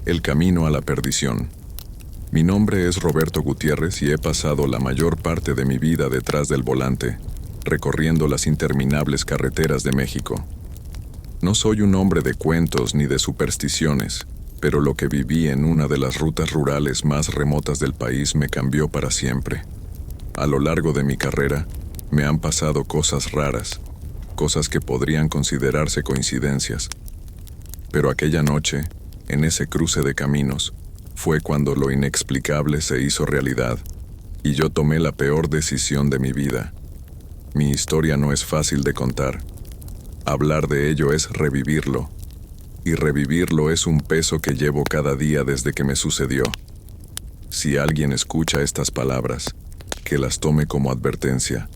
El camino a la perdición. Mi nombre es Roberto Gutiérrez y he pasado la mayor parte de mi vida detrás del volante, recorriendo las interminables carreteras de México. No soy un hombre de cuentos ni de supersticiones, pero lo que viví en una de las rutas rurales más remotas del país me cambió para siempre. A lo largo de mi carrera, me han pasado cosas raras, cosas que podrían considerarse coincidencias. Pero aquella noche, en ese cruce de caminos, fue cuando lo inexplicable se hizo realidad, y yo tomé la peor decisión de mi vida. Mi historia no es fácil de contar. Hablar de ello es revivirlo, y revivirlo es un peso que llevo cada día desde que me sucedió. Si alguien escucha estas palabras, que las tome como advertencia.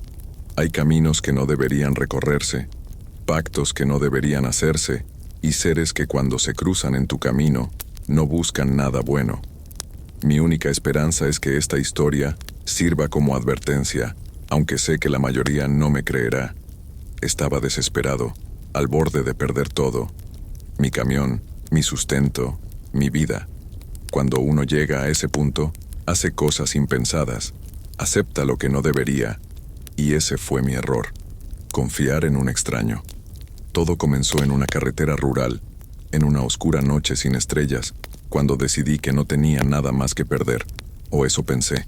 Hay caminos que no deberían recorrerse, pactos que no deberían hacerse, y seres que cuando se cruzan en tu camino, no buscan nada bueno. Mi única esperanza es que esta historia sirva como advertencia, aunque sé que la mayoría no me creerá. Estaba desesperado, al borde de perder todo. Mi camión, mi sustento, mi vida. Cuando uno llega a ese punto, hace cosas impensadas, acepta lo que no debería, y ese fue mi error, confiar en un extraño. Todo comenzó en una carretera rural, en una oscura noche sin estrellas, cuando decidí que no tenía nada más que perder, o eso pensé.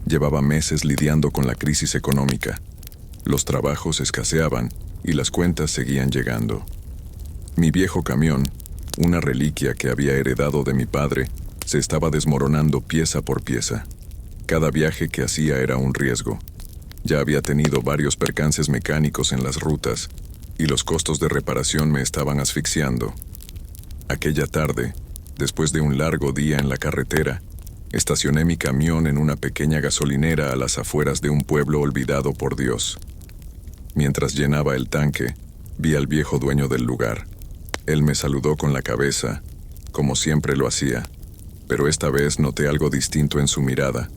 Llevaba meses lidiando con la crisis económica. Los trabajos escaseaban y las cuentas seguían llegando. Mi viejo camión, una reliquia que había heredado de mi padre, se estaba desmoronando pieza por pieza. Cada viaje que hacía era un riesgo. Ya había tenido varios percances mecánicos en las rutas, y los costos de reparación me estaban asfixiando. Aquella tarde, después de un largo día en la carretera, estacioné mi camión en una pequeña gasolinera a las afueras de un pueblo olvidado por Dios. Mientras llenaba el tanque, vi al viejo dueño del lugar. Él me saludó con la cabeza, como siempre lo hacía, pero esta vez noté algo distinto en su mirada,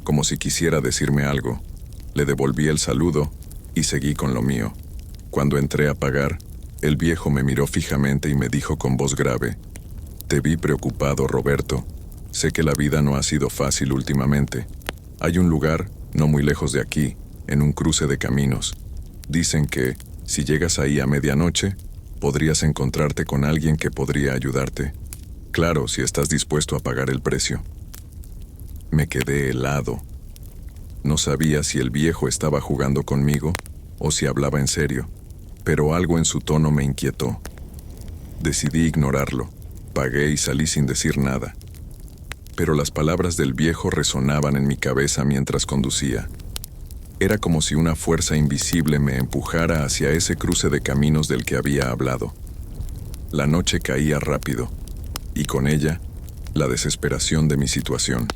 como si quisiera decirme algo. Le devolví el saludo y seguí con lo mío. Cuando entré a pagar, el viejo me miró fijamente y me dijo con voz grave: «Te vi preocupado, Roberto. Sé que la vida no ha sido fácil últimamente. Hay un lugar, no muy lejos de aquí, en un cruce de caminos. Dicen que, si llegas ahí a medianoche, podrías encontrarte con alguien que podría ayudarte. Claro, si estás dispuesto a pagar el precio». Me quedé helado. No sabía si el viejo estaba jugando conmigo o si hablaba en serio, pero algo en su tono me inquietó. Decidí ignorarlo. Pagué y salí sin decir nada. Pero las palabras del viejo resonaban en mi cabeza mientras conducía. Era como si una fuerza invisible me empujara hacia ese cruce de caminos del que había hablado. La noche caía rápido, y con ella, la desesperación de mi situación.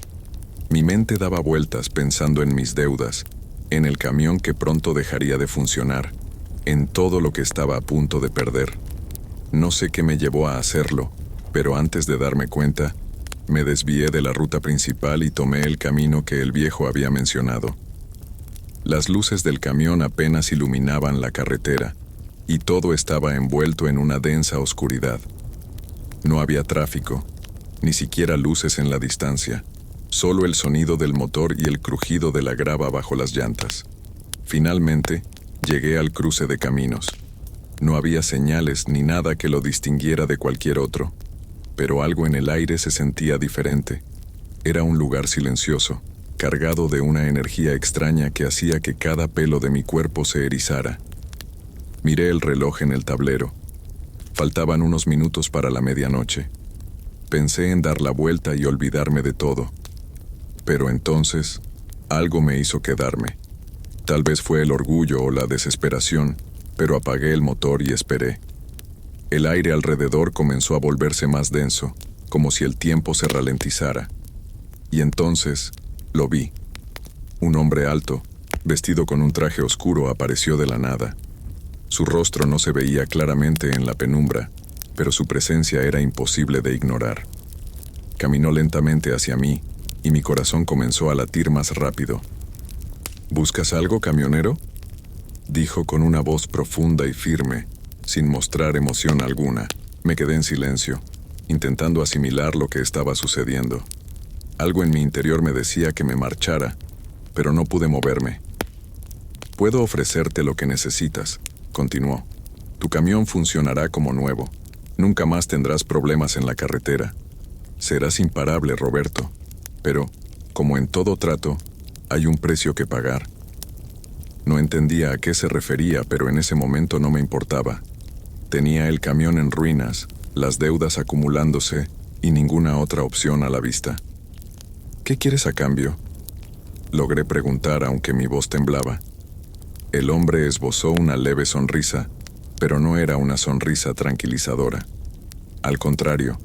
Mi mente daba vueltas pensando en mis deudas, en el camión que pronto dejaría de funcionar, en todo lo que estaba a punto de perder. No sé qué me llevó a hacerlo, pero antes de darme cuenta, me desvié de la ruta principal y tomé el camino que el viejo había mencionado. Las luces del camión apenas iluminaban la carretera, y todo estaba envuelto en una densa oscuridad. No había tráfico, ni siquiera luces en la distancia, solo el sonido del motor y el crujido de la grava bajo las llantas. Finalmente, llegué al cruce de caminos. No había señales ni nada que lo distinguiera de cualquier otro, pero algo en el aire se sentía diferente. Era un lugar silencioso, cargado de una energía extraña que hacía que cada pelo de mi cuerpo se erizara. Miré el reloj en el tablero. Faltaban unos minutos para la medianoche. Pensé en dar la vuelta y olvidarme de todo. Pero entonces, algo me hizo quedarme. Tal vez fue el orgullo o la desesperación, pero apagué el motor y esperé. El aire alrededor comenzó a volverse más denso, como si el tiempo se ralentizara. Y entonces, lo vi. Un hombre alto, vestido con un traje oscuro, apareció de la nada. Su rostro no se veía claramente en la penumbra, pero su presencia era imposible de ignorar. Caminó lentamente hacia mí, y mi corazón comenzó a latir más rápido. «¿Buscas algo, camionero?», dijo con una voz profunda y firme, sin mostrar emoción alguna. Me quedé en silencio, intentando asimilar lo que estaba sucediendo. Algo en mi interior me decía que me marchara, pero no pude moverme. «Puedo ofrecerte lo que necesitas», continuó. «Tu camión funcionará como nuevo. Nunca más tendrás problemas en la carretera. Serás imparable, Roberto. Pero, como en todo trato, hay un precio que pagar». No entendía a qué se refería, pero en ese momento no me importaba. Tenía el camión en ruinas, las deudas acumulándose y ninguna otra opción a la vista. «¿Qué quieres a cambio?», logré preguntar, aunque mi voz temblaba. El hombre esbozó una leve sonrisa, pero no era una sonrisa tranquilizadora. Al contrario,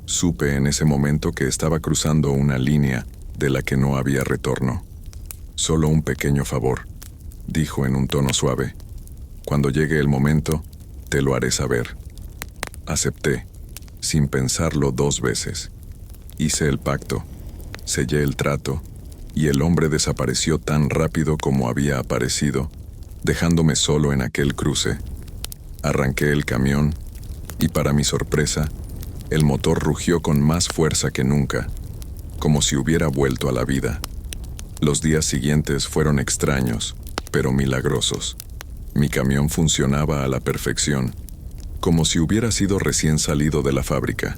supe en ese momento que estaba cruzando una línea de la que no había retorno. «Solo un pequeño favor», dijo en un tono suave. «Cuando llegue el momento, te lo haré saber». Acepté, sin pensarlo 2 veces. Hice el pacto, sellé el trato, y el hombre desapareció tan rápido como había aparecido, dejándome solo en aquel cruce. Arranqué el camión, y para mi sorpresa, el motor rugió con más fuerza que nunca, como si hubiera vuelto a la vida. Los días siguientes fueron extraños, pero milagrosos. Mi camión funcionaba a la perfección, como si hubiera sido recién salido de la fábrica.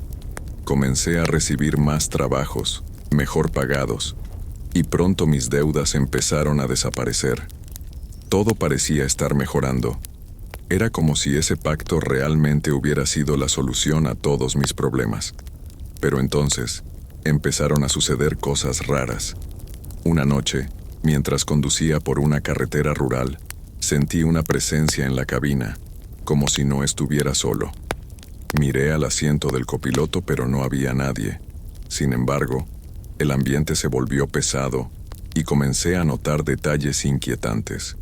Comencé a recibir más trabajos, mejor pagados, y pronto mis deudas empezaron a desaparecer. Todo parecía estar mejorando. Era como si ese pacto realmente hubiera sido la solución a todos mis problemas. Pero entonces, empezaron a suceder cosas raras. Una noche, mientras conducía por una carretera rural, sentí una presencia en la cabina, como si no estuviera solo. Miré al asiento del copiloto, pero no había nadie. Sin embargo, el ambiente se volvió pesado y comencé a notar detalles inquietantes.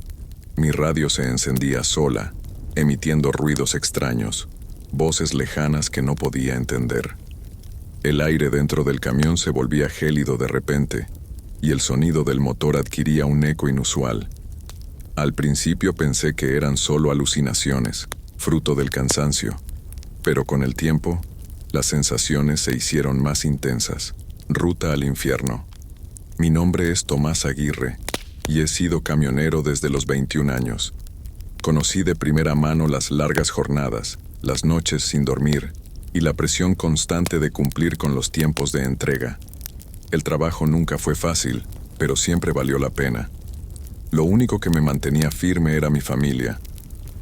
Mi radio se encendía sola, emitiendo ruidos extraños, voces lejanas que no podía entender. El aire dentro del camión se volvía gélido de repente, y el sonido del motor adquiría un eco inusual. Al principio pensé que eran solo alucinaciones, fruto del cansancio, pero con el tiempo, las sensaciones se hicieron más intensas. Ruta al infierno. Mi nombre es Tomás Aguirre, y he sido camionero desde los 21 años. Conocí de primera mano las largas jornadas, las noches sin dormir, y la presión constante de cumplir con los tiempos de entrega. El trabajo nunca fue fácil, pero siempre valió la pena. Lo único que me mantenía firme era mi familia,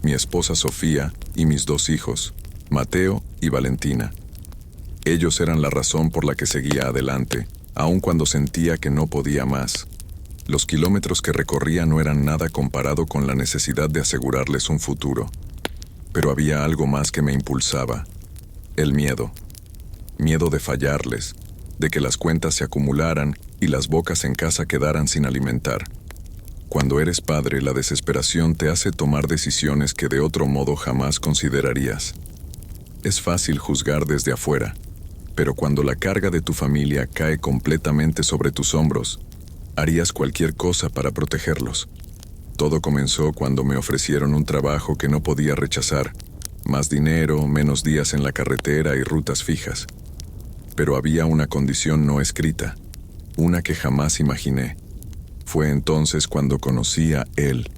mi esposa Sofía y mis 2 hijos, Mateo y Valentina. Ellos eran la razón por la que seguía adelante, aun cuando sentía que no podía más. Los kilómetros que recorría no eran nada comparado con la necesidad de asegurarles un futuro. Pero había algo más que me impulsaba: el miedo. Miedo de fallarles, de que las cuentas se acumularan y las bocas en casa quedaran sin alimentar. Cuando eres padre, la desesperación te hace tomar decisiones que de otro modo jamás considerarías. Es fácil juzgar desde afuera, pero cuando la carga de tu familia cae completamente sobre tus hombros, harías cualquier cosa para protegerlos. Todo comenzó cuando me ofrecieron un trabajo que no podía rechazar: más dinero, menos días en la carretera y rutas fijas. Pero había una condición no escrita, una que jamás imaginé. Fue entonces cuando conocí a él,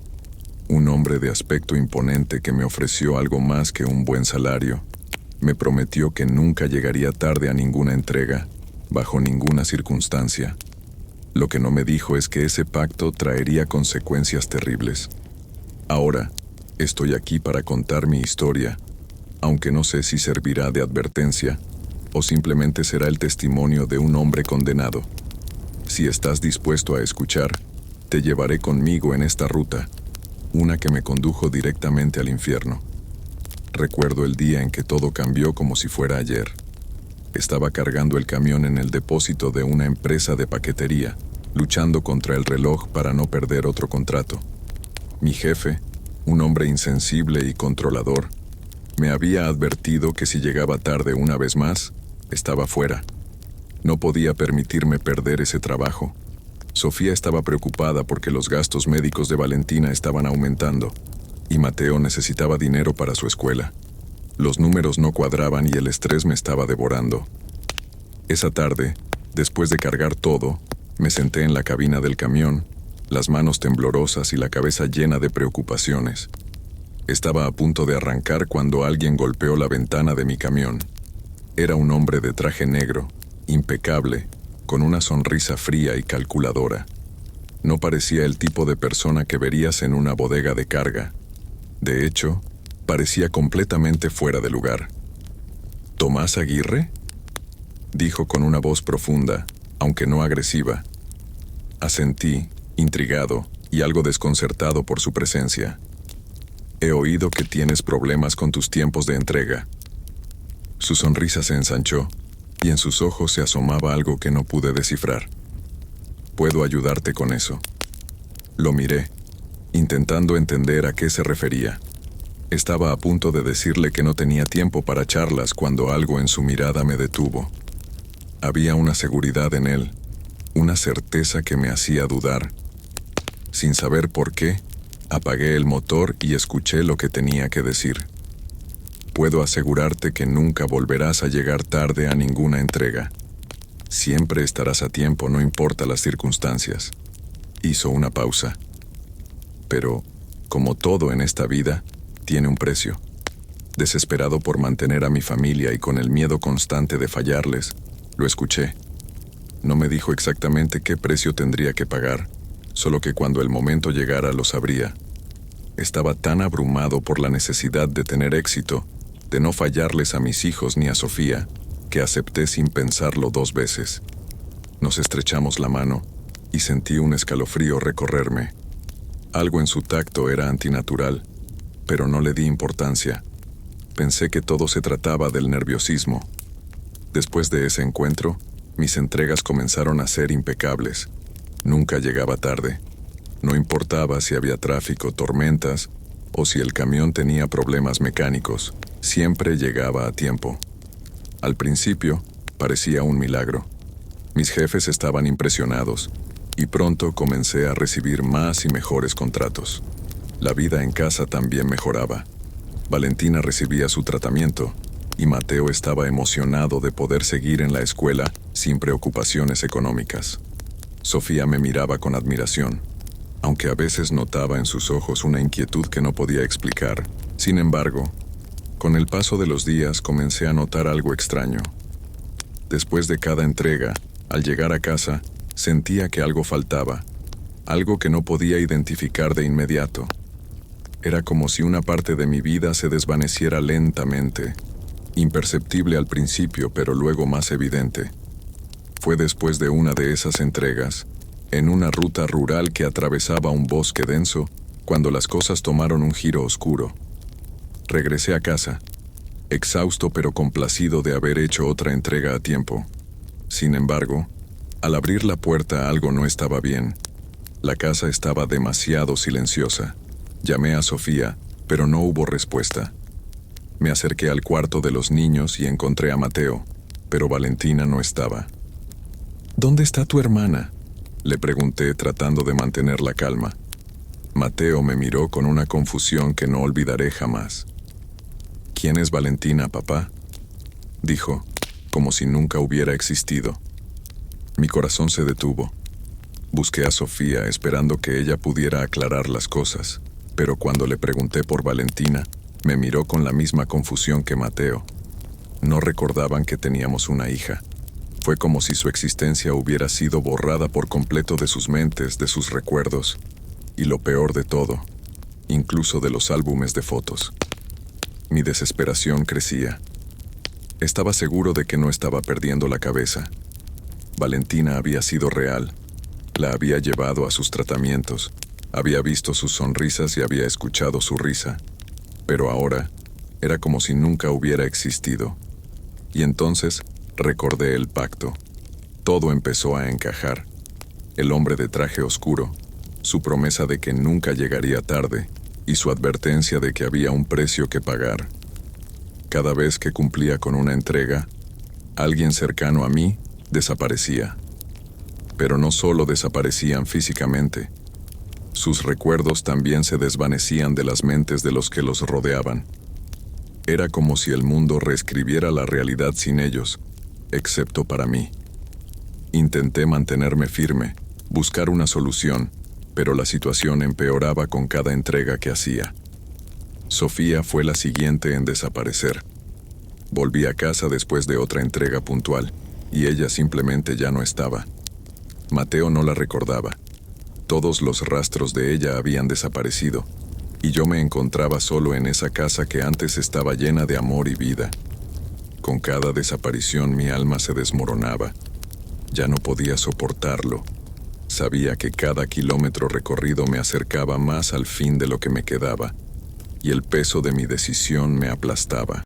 un hombre de aspecto imponente que me ofreció algo más que un buen salario. Me prometió que nunca llegaría tarde a ninguna entrega, bajo ninguna circunstancia. Lo que no me dijo es que ese pacto traería consecuencias terribles. Ahora, estoy aquí para contar mi historia, aunque no sé si servirá de advertencia o simplemente será el testimonio de un hombre condenado. Si estás dispuesto a escuchar, te llevaré conmigo en esta ruta, una que me condujo directamente al infierno. Recuerdo el día en que todo cambió como si fuera ayer. Estaba cargando el camión en el depósito de una empresa de paquetería, luchando contra el reloj para no perder otro contrato. Mi jefe, un hombre insensible y controlador, me había advertido que si llegaba tarde una vez más, estaba fuera. No podía permitirme perder ese trabajo. Sofía estaba preocupada porque los gastos médicos de Valentina estaban aumentando, y Mateo necesitaba dinero para su escuela. Los números no cuadraban y el estrés me estaba devorando. Esa tarde, después de cargar todo, me senté en la cabina del camión, las manos temblorosas y la cabeza llena de preocupaciones. Estaba a punto de arrancar cuando alguien golpeó la ventana de mi camión. Era un hombre de traje negro, impecable, con una sonrisa fría y calculadora. No parecía el tipo de persona que verías en una bodega de carga. De hecho, parecía completamente fuera de lugar. ¿Tomás Aguirre?, dijo con una voz profunda, aunque no agresiva. Asentí, intrigado y algo desconcertado por su presencia. He oído que tienes problemas con tus tiempos de entrega. Su sonrisa se ensanchó, y en sus ojos se asomaba algo que no pude descifrar. Puedo ayudarte con eso. Lo miré, intentando entender a qué se refería. Estaba a punto de decirle que no tenía tiempo para charlas cuando algo en su mirada me detuvo. Había una seguridad en él, una certeza que me hacía dudar. Sin saber por qué, apagué el motor y escuché lo que tenía que decir. Puedo asegurarte que nunca volverás a llegar tarde a ninguna entrega. Siempre estarás a tiempo, no importa las circunstancias. Hizo una pausa. Pero, como todo en esta vida, tiene un precio. Desesperado por mantener a mi familia y con el miedo constante de fallarles, lo escuché. No me dijo exactamente qué precio tendría que pagar, solo que cuando el momento llegara lo sabría. Estaba tan abrumado por la necesidad de tener éxito, de no fallarles a mis hijos ni a Sofía, que acepté sin pensarlo 2 veces. Nos estrechamos la mano y sentí un escalofrío recorrerme. Algo en su tacto era antinatural, pero no le di importancia. Pensé que todo se trataba del nerviosismo. Después de ese encuentro, mis entregas comenzaron a ser impecables. Nunca llegaba tarde. No importaba si había tráfico, tormentas, o si el camión tenía problemas mecánicos, siempre llegaba a tiempo. Al principio, parecía un milagro. Mis jefes estaban impresionados, y pronto comencé a recibir más y mejores contratos. La vida en casa también mejoraba. Valentina recibía su tratamiento, y Mateo estaba emocionado de poder seguir en la escuela sin preocupaciones económicas. Sofía me miraba con admiración, aunque a veces notaba en sus ojos una inquietud que no podía explicar. Sin embargo, con el paso de los días comencé a notar algo extraño. Después de cada entrega, al llegar a casa, sentía que algo faltaba, algo que no podía identificar de inmediato. Era como si una parte de mi vida se desvaneciera lentamente, imperceptible al principio, pero luego más evidente. Fue después de una de esas entregas, en una ruta rural que atravesaba un bosque denso, cuando las cosas tomaron un giro oscuro. Regresé a casa, exhausto pero complacido de haber hecho otra entrega a tiempo. Sin embargo, al abrir la puerta algo no estaba bien. La casa estaba demasiado silenciosa. Llamé a Sofía, pero no hubo respuesta. Me acerqué al cuarto de los niños y encontré a Mateo, pero Valentina no estaba. ¿Dónde está tu hermana?, le pregunté tratando de mantener la calma. Mateo me miró con una confusión que no olvidaré jamás. ¿Quién es Valentina, papá?, dijo, como si nunca hubiera existido. Mi corazón se detuvo. Busqué a Sofía esperando que ella pudiera aclarar las cosas, pero cuando le pregunté por Valentina, me miró con la misma confusión que Mateo. No recordaban que teníamos una hija. Fue como si su existencia hubiera sido borrada por completo de sus mentes, de sus recuerdos, y lo peor de todo, incluso de los álbumes de fotos. Mi desesperación crecía. Estaba seguro de que no estaba perdiendo la cabeza. Valentina había sido real. La había llevado a sus tratamientos, había visto sus sonrisas y había escuchado su risa. Pero ahora, era como si nunca hubiera existido. Y entonces, recordé el pacto. Todo empezó a encajar. El hombre de traje oscuro, su promesa de que nunca llegaría tarde, y su advertencia de que había un precio que pagar. Cada vez que cumplía con una entrega, alguien cercano a mí desaparecía. Pero no solo desaparecían físicamente, sus recuerdos también se desvanecían de las mentes de los que los rodeaban. Era como si el mundo reescribiera la realidad sin ellos, excepto para mí. Intenté mantenerme firme, buscar una solución, pero la situación empeoraba con cada entrega que hacía. Sofía fue la siguiente en desaparecer. Volví a casa después de otra entrega puntual, y ella simplemente ya no estaba. Mateo no la recordaba. Todos los rastros de ella habían desaparecido, y yo me encontraba solo en esa casa que antes estaba llena de amor y vida. Con cada desaparición mi alma se desmoronaba. Ya no podía soportarlo. Sabía que cada kilómetro recorrido me acercaba más al fin de lo que me quedaba, y el peso de mi decisión me aplastaba.